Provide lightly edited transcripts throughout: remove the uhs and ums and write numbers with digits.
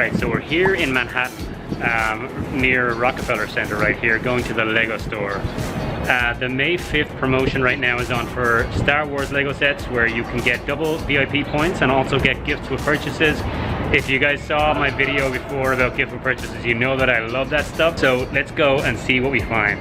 Alright, so we're here in Manhattan, near Rockefeller Center right here, going to the Lego store. The May 5th promotion right now is on for Star Wars Lego sets, where you can get double VIP points and also get gifts with purchases. If you guys saw my video before about gift with purchases, you know that I love that stuff. So let's go and see what we find.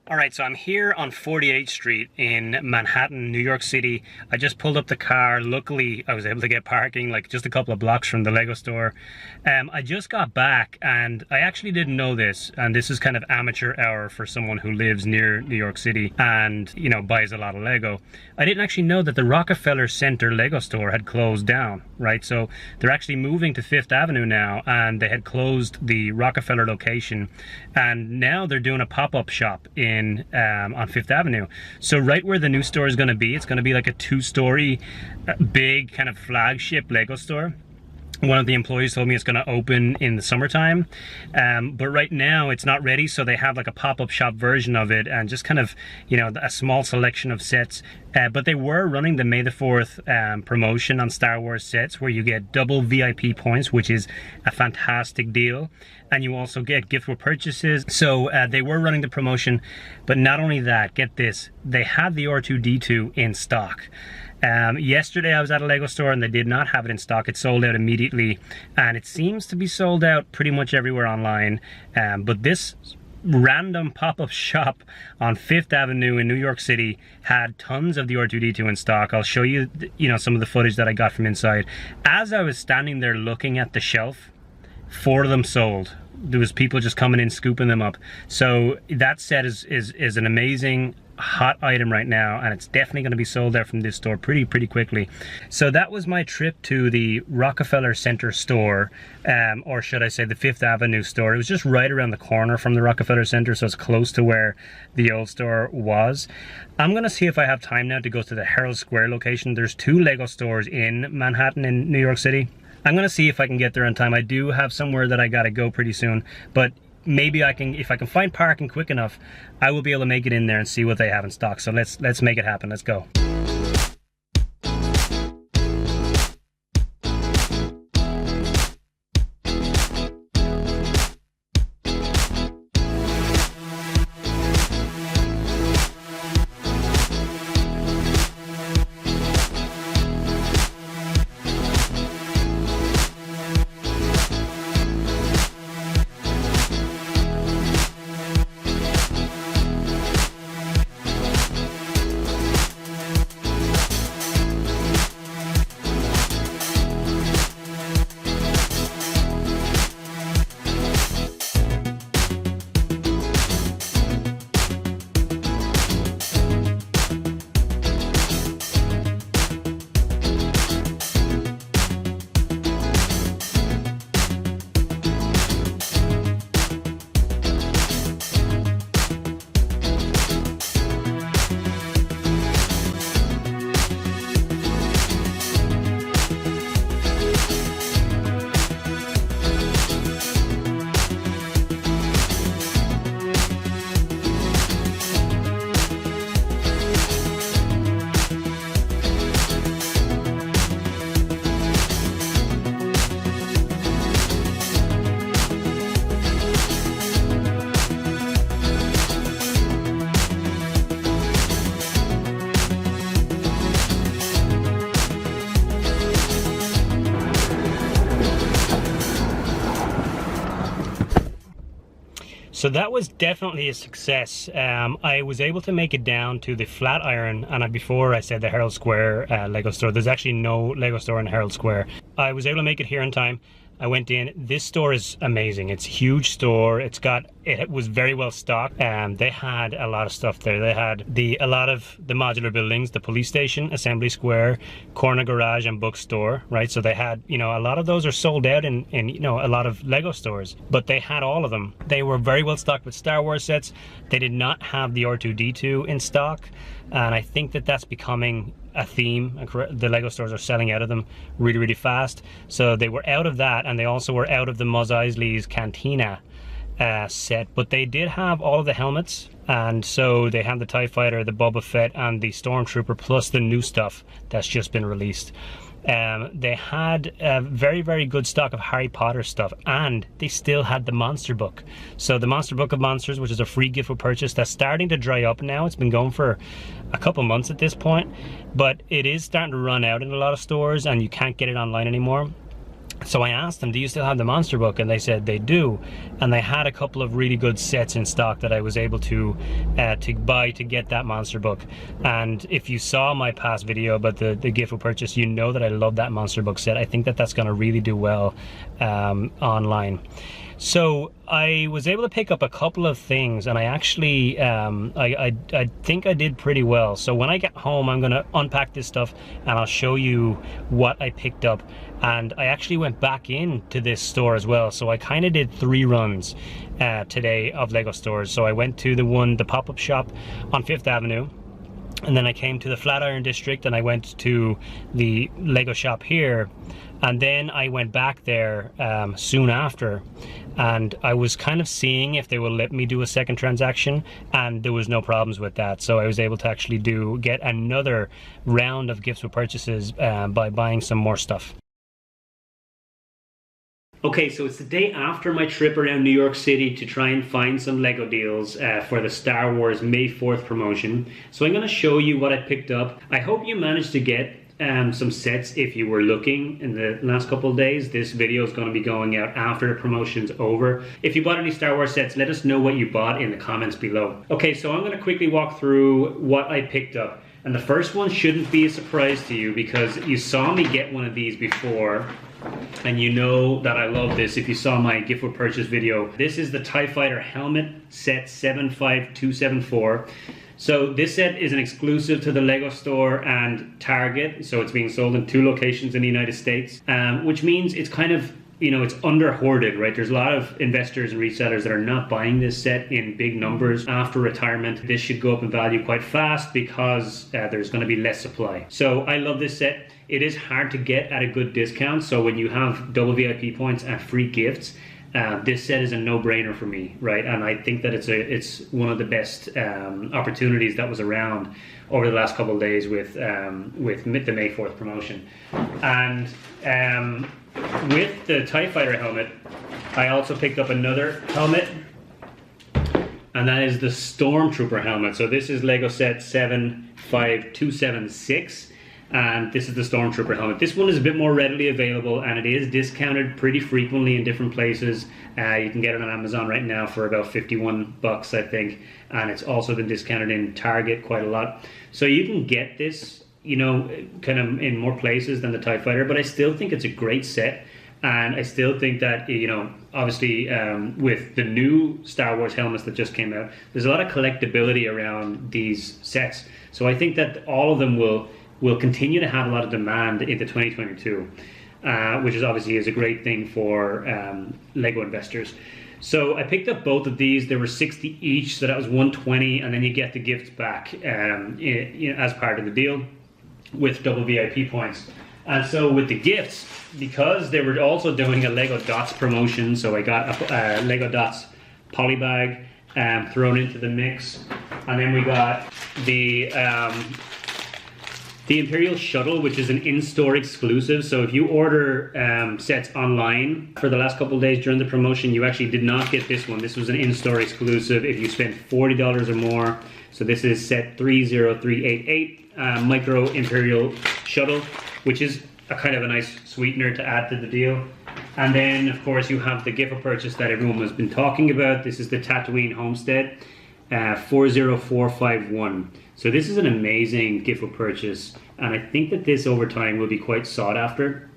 Alright, so I'm here on 48th Street in Manhattan, New York City. I just pulled up the car. Luckily, I was able to get parking like just a couple of blocks from the Lego store. I just got back and I actually didn't know this, and this is kind of amateur hour for someone who lives near New York City and, you know, buys a lot of Lego. I didn't actually know that the Rockefeller Center Lego store had closed down, right? So they're actually moving to 5th Avenue now, and they had closed the Rockefeller location, and now they're doing a pop-up shop on 5th Avenue. So right where the new store is going to be, it's going to be like a 2-story big kind of flagship Lego store. One of the employees told me it's going to open in the summertime, but right now it's not ready, so they have like a pop-up shop version of it and just kind of, you know, a small selection of sets. But they were running the May the 4th promotion on Star Wars sets, where you get double VIP points, which is a fantastic deal, and you also get gift with purchases. So they were running the promotion, but not only that, get this, they had the R2-D2 in stock. Yesterday I was at a Lego store and they did not have it in stock. It sold out immediately, and it seems to be sold out pretty much everywhere online. But this random pop-up shop on 5th Avenue in New York City had tons of the R2-D2 in stock. I'll show you, you know, some of the footage that I got from inside. As I was standing there looking at the shelf, 4 of them sold. There was people just coming in, scooping them up. So that set is an amazing hot item right now, and it's definitely going to be sold out from this store pretty quickly. So that was my trip to the Rockefeller Center store, or should I say the 5th Avenue store. It was just right around the corner from the Rockefeller Center, so it's close to where the old store was. I'm going to see if I have time now to go to the Herald Square location. There's 2 Lego stores in Manhattan in New York City. I'm going to see if I can get there on time. I do have somewhere that I got to go pretty soon, but maybe I can, if I can find parking quick enough, I will be able to make it in there and see what they have in stock. So let's make it happen. Let's go. So that was definitely a success. I was able to make it down to the Flatiron, and before I said the Herald Square Lego store. There's actually no Lego store in Herald Square. I was able to make it here in time. I went in. This store is amazing. It's a huge store. It's got it was very well stocked. They had a lot of stuff there. They had a lot of the modular buildings, the police station, Assembly Square, corner garage, and bookstore, right? So they had, you know, a lot of those are sold out in you know, a lot of Lego stores, but they had all of them. They were very well stocked with Star Wars sets. They did not have the R2-D2 in stock, and I think that that's becoming a theme. The Lego stores are selling out of them really, really fast. So they were out of that, and they also were out of the Mos Eisley's Cantina set, but they did have all of the helmets, and so they have the TIE Fighter, the Boba Fett, and the Stormtrooper, plus the new stuff that's just been released. They had a very, very good stock of Harry Potter stuff, and they still had the Monster Book. So the Monster Book of Monsters, which is a free gift with purchase, that's starting to dry up now. It's been going for a couple months at this point, but it is starting to run out in a lot of stores, and you can't get it online anymore. So I asked them, do you still have the Monster Book? And they said they do. And they had a couple of really good sets in stock that I was able to buy to get that Monster Book. And if you saw my past video about the gift with purchase, you know that I love that Monster Book set. I think that that's going to really do well online. So I was able to pick up a couple of things, and I actually I think I did pretty well. So when I get home, I'm gonna unpack this stuff and I'll show you what I picked up. And I actually went back into this store as well, so I kind of did 3 runs today of Lego stores. So I went to the pop-up shop on 5th Avenue, and then I came to the Flatiron District, and I went to the Lego shop here, and then I went back there soon after, and I was kind of seeing if they will let me do a second transaction, and there was no problems with that. So I was able to actually get another round of gifts with purchases by buying some more stuff. Okay, so it's the day after my trip around New York City to try and find some Lego deals for the Star Wars May 4th promotion. So I'm going to show you what I picked up. I hope you managed to get some sets if you were looking in the last couple of days. This video is going to be going out after the promotion's over. If you bought any Star Wars sets, let us know what you bought in the comments below. Okay, so I'm going to quickly walk through what I picked up. And the first one shouldn't be a surprise to you because you saw me get one of these before. And you know that I love this if you saw my gift with purchase video. This is the TIE Fighter helmet set 75274. So this set is an exclusive to the Lego store and Target. So it's being sold in 2 locations in the United States, which means it's kind of, you know, it's under hoarded, right? There's a lot of investors and resellers that are not buying this set in big numbers after retirement. This should go up in value quite fast because there's going to be less supply. So I love this set. It is hard to get at a good discount. So when you have double VIP points and free gifts, this set is a no-brainer for me, right? And I think that it's one of the best opportunities that was around over the last couple of days with the May 4th promotion. And with the TIE Fighter helmet, I also picked up another helmet, and that is the Stormtrooper helmet. So this is Lego set 75276. And this is the Stormtrooper helmet. This one is a bit more readily available, and it is discounted pretty frequently in different places. You can get it on Amazon right now for about 51 bucks, I think, and it's also been discounted in Target quite a lot. So you can get this, you know, kind of in more places than the TIE Fighter, but I still think it's a great set. And I still think that, you know, obviously with the new Star Wars helmets that just came out, there's a lot of collectability around these sets. So I think that all of them will continue to have a lot of demand into 2022, which is obviously a great thing for Lego investors. So I picked up both of these. There were 60 each, so that was 120, and then you get the gifts back as part of the deal with double VIP points. And so with the gifts, because they were also doing a Lego Dots promotion, so I got a Lego Dots polybag thrown into the mix, and then we got the Imperial Shuttle, which is an in-store exclusive. So if you order sets online for the last couple of days during the promotion, you actually did not get this one. This was an in-store exclusive if you spent $40 or more. So this is set 30388, Micro Imperial Shuttle, which is a kind of a nice sweetener to add to the deal. And then, of course, you have the gift of purchase that everyone has been talking about. This is the Tatooine Homestead, 40451. So this is an amazing gift of purchase, and I think that this over time will be quite sought after.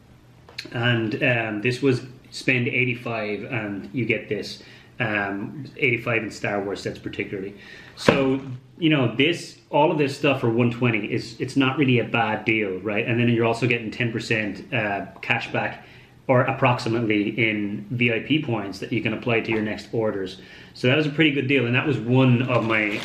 And this was spend $85 and you get this. 85 and Star Wars sets particularly. So, you know, all of this stuff for 120 it's not really a bad deal, right? And then you're also getting 10% cash back, or approximately, in VIP points that you can apply to your next orders. So that was a pretty good deal, and that was one of my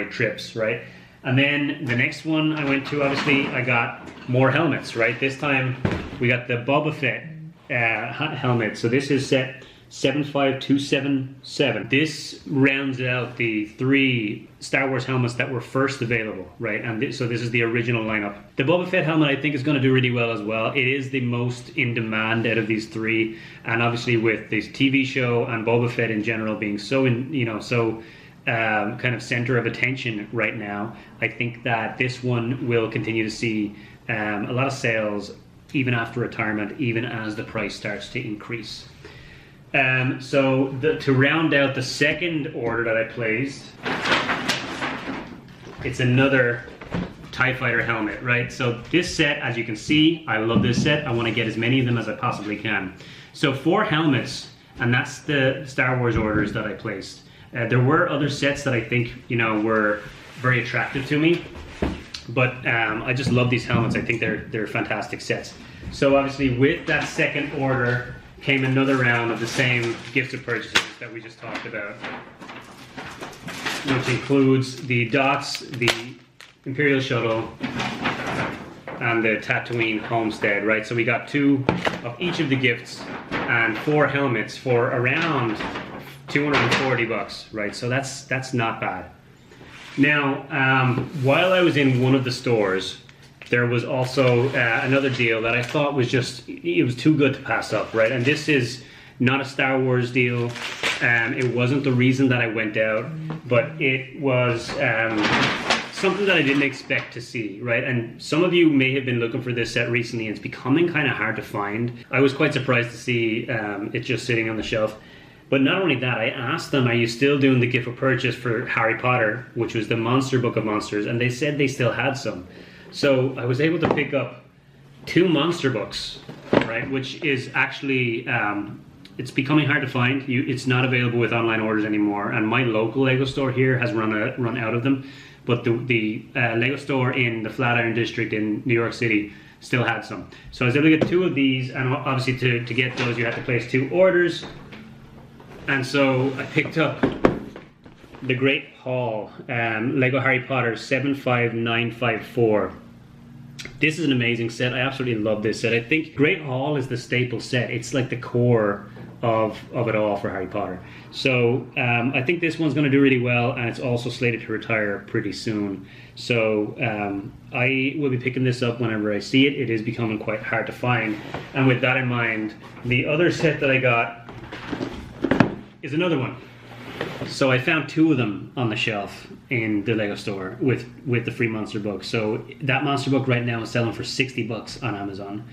trips, right? And then the next one I went to, obviously, I got more helmets, right? This time we got the Boba Fett helmet. So this is set 75277. This rounds out the 3 Star Wars helmets that were first available, right? And so this is the original lineup. The Boba Fett helmet I think is going to do really well as well. It is the most in demand out of these 3, and obviously with this TV show and Boba Fett in general being so kind of center of attention right now, I think that this one will continue to see a lot of sales even after retirement, even as the price starts to increase. So to round out the second order that I placed, it's another TIE Fighter helmet, right? So this set, as you can see, I love this set. I want to get as many of them as I possibly can. So 4 helmets, and that's the Star Wars orders that I placed. There were other sets that I think, you know, were very attractive to me, but I just love these helmets. I think they're fantastic sets. So obviously with that second order came another round of the same gifts of purchases that we just talked about, which includes the dots, the Imperial Shuttle, and the Tatooine Homestead, right? So we got 2 of each of the gifts and 4 helmets for around $240, right? So that's not bad. Now, while I was in one of the stores, there was also another deal that I thought was it was too good to pass up, right? And this is not a Star Wars deal. It wasn't the reason that I went out, but it was something that I didn't expect to see, right? And some of you may have been looking for this set recently, and it's becoming kind of hard to find. I was quite surprised to see it just sitting on the shelf. But not only that, I asked them, are you still doing the gift of purchase for Harry Potter, which was the Monster Book of Monsters? And they said they still had some. So I was able to pick up 2 monster books, right? Which is actually, it's becoming hard to find. It's not available with online orders anymore. And my local Lego store here has run out of them. But the Lego store in the Flatiron District in New York City still had some. So I was able to get 2 of these, and obviously to get those you have to place 2 orders. And so I picked up the Great Hall, Lego Harry Potter 75954. This is an amazing set. I absolutely love this set. I think Great Hall is the staple set. It's like the core of it all for Harry Potter. So I think this one's going to do really well, and it's also slated to retire pretty soon. So I will be picking this up whenever I see it. It is becoming quite hard to find. And with that in mind, the other set that I got is another one. So I found 2 of them on the shelf in the Lego store with the free monster book. So that monster book right now is selling for $60 on Amazon.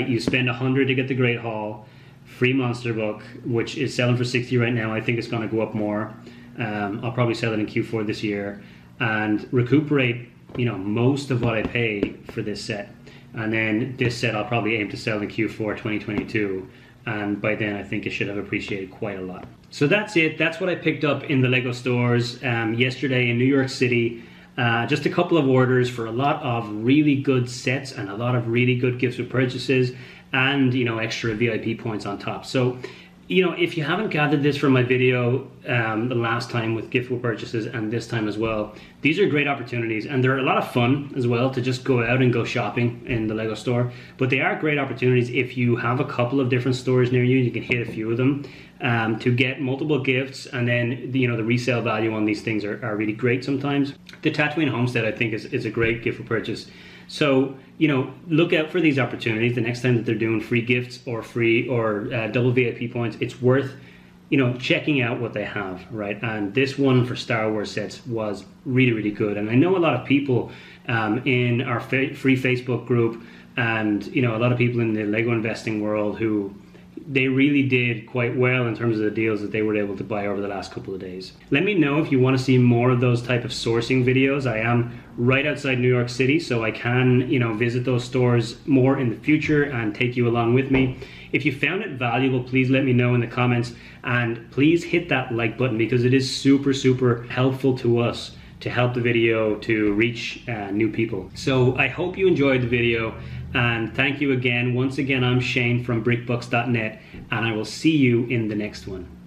You spend $100 to get the Great Hall, free monster book, which is selling for $60 right now. I think it's going to go up more. I'll probably sell it in Q4 this year and recuperate, you know, most of what I pay for this set. And then this set I'll probably aim to sell in Q4 2022. And by then I think it should have appreciated quite a lot. So that's it. That's what I picked up in the Lego stores yesterday in New York City. Just a couple of orders for a lot of really good sets and a lot of really good gifts with purchases, and, you know, extra VIP points on top. So, you know, if you haven't gathered this from my video the last time with gift with purchases and this time as well, these are great opportunities, and they're a lot of fun as well to just go out and go shopping in the Lego store. But they are great opportunities if you have a couple of different stores near you. You can hit a few of them to get multiple gifts, and then, you know, the resale value on these things are really great sometimes. The Tatooine Homestead I think is a great gift for purchase. So, you know, look out for these opportunities the next time that they're doing free gifts or free or double VIP points. It's worth, you know, checking out what they have, right? And this one for Star Wars sets was really, really good. And I know a lot of people in our free Facebook group, and, you know, a lot of people in the Lego investing world who they really did quite well in terms of the deals that they were able to buy over the last couple of days. Let me know if you want to see more of those type of sourcing videos. I am right outside New York City, so I can, visit those stores more in the future and take you along with me. If you found it valuable, please let me know in the comments, and please hit that like button, because it is super, super helpful to us to help the video to reach new people. So I hope you enjoyed the video, and thank you again. Once again, I'm Shane from brickbucks.net, and I will see you in the next one.